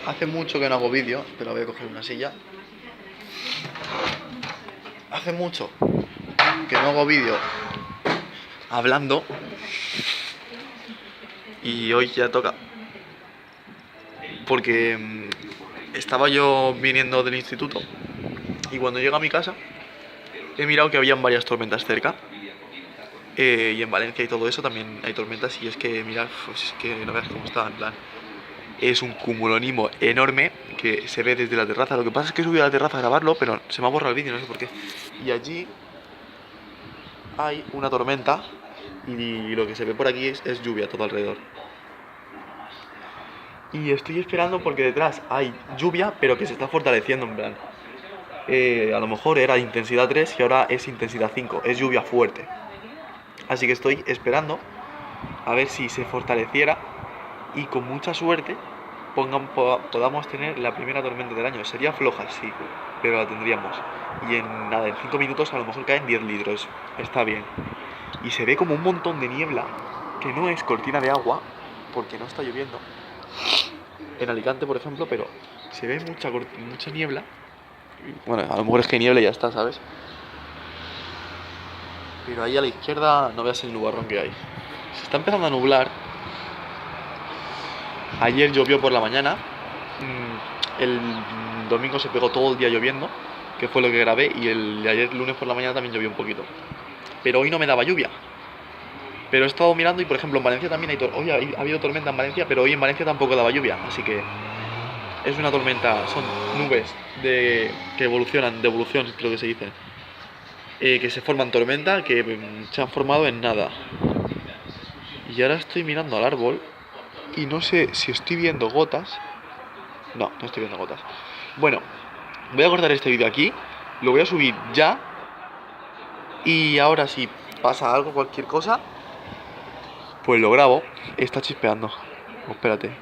Hace mucho que no hago vídeo, pero voy a coger una silla. Hace mucho que no hago vídeo hablando y hoy ya toca. Porque estaba yo viniendo del instituto y cuando llego a mi casa he mirado que habían varias tormentas cerca. Y en Valencia y todo eso también hay tormentas y es que, mirad, pues es que no veas cómo está, en plan. Es un cumulonimbus enorme que se ve desde la terraza. Lo que pasa es que he subido a la terraza a grabarlo, pero se me ha borrado el vídeo, no sé por qué. Y allí hay una tormenta y lo que se ve por aquí es lluvia todo alrededor. Y estoy esperando porque detrás hay lluvia, pero que se está fortaleciendo, en plan. A lo mejor era intensidad 3 y ahora es intensidad 5. Es lluvia fuerte. Así que estoy esperando a ver si se fortaleciera y con mucha suerte podamos tener la primera tormenta del año. Sería floja, sí, pero la tendríamos. Y en 5 minutos a lo mejor caen 10 litros. Está bien. Y se ve como un montón de niebla, que no es cortina de agua, porque no está lloviendo. En Alicante, por ejemplo, pero se ve mucha niebla. Bueno, a lo mejor es que hay niebla y ya está, ¿sabes? Pero ahí a la izquierda no veas el nubarrón que hay. Se está empezando a nublar. Ayer llovió por la mañana. El domingo se pegó todo el día lloviendo, que fue lo que grabé. Y ayer lunes por la mañana también llovió un poquito. Pero hoy no me daba lluvia. Pero he estado mirando y por ejemplo en Valencia también hoy ha habido tormenta en Valencia, pero hoy en Valencia tampoco daba lluvia. Así que es una tormenta, son nubes que evolucionan, de evolución creo que se dice. Que se forman tormenta, que se han formado en nada. Y ahora estoy mirando al árbol y no sé si estoy viendo gotas. No estoy viendo gotas. Bueno, voy a cortar este vídeo aquí, lo voy a subir ya. Y ahora si pasa algo, cualquier cosa, pues lo grabo. Está chispeando. Espérate.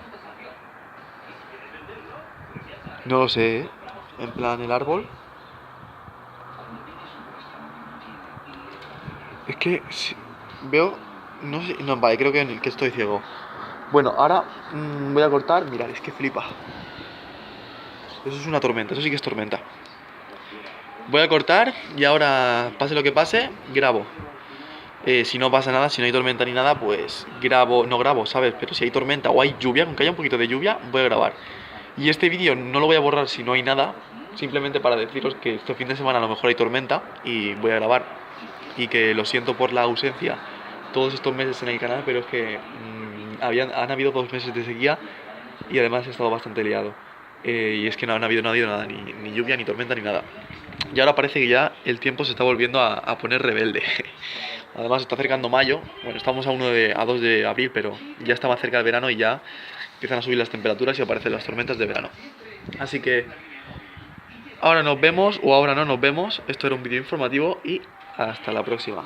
No lo sé, ¿eh? En plan, el árbol. Es que veo. No sé. No, vale, creo que estoy ciego. Bueno, ahora voy a cortar. Mirad, es que flipa. Eso es una tormenta, eso sí que es tormenta. Voy a cortar y ahora, pase lo que pase, grabo. Si no pasa nada, si no hay tormenta ni nada, pues no grabo, ¿sabes? Pero si hay tormenta o hay lluvia, aunque haya un poquito de lluvia, voy a grabar. Y este vídeo no lo voy a borrar si no hay nada, simplemente para deciros que este fin de semana a lo mejor hay tormenta y voy a grabar. Y que lo siento por la ausencia todos estos meses en el canal, pero es que han habido 2 meses de sequía y además he estado bastante liado. Y es que no ha habido nada, ni lluvia, ni tormenta, ni nada. Y ahora parece que ya el tiempo se está volviendo a poner rebelde. Además está acercando mayo. Bueno, estamos a 2 de abril, pero ya está más cerca del verano y ya empiezan a subir las temperaturas y aparecen las tormentas de verano. Así que ahora nos vemos, o ahora no nos vemos. Esto era un vídeo informativo y hasta la próxima.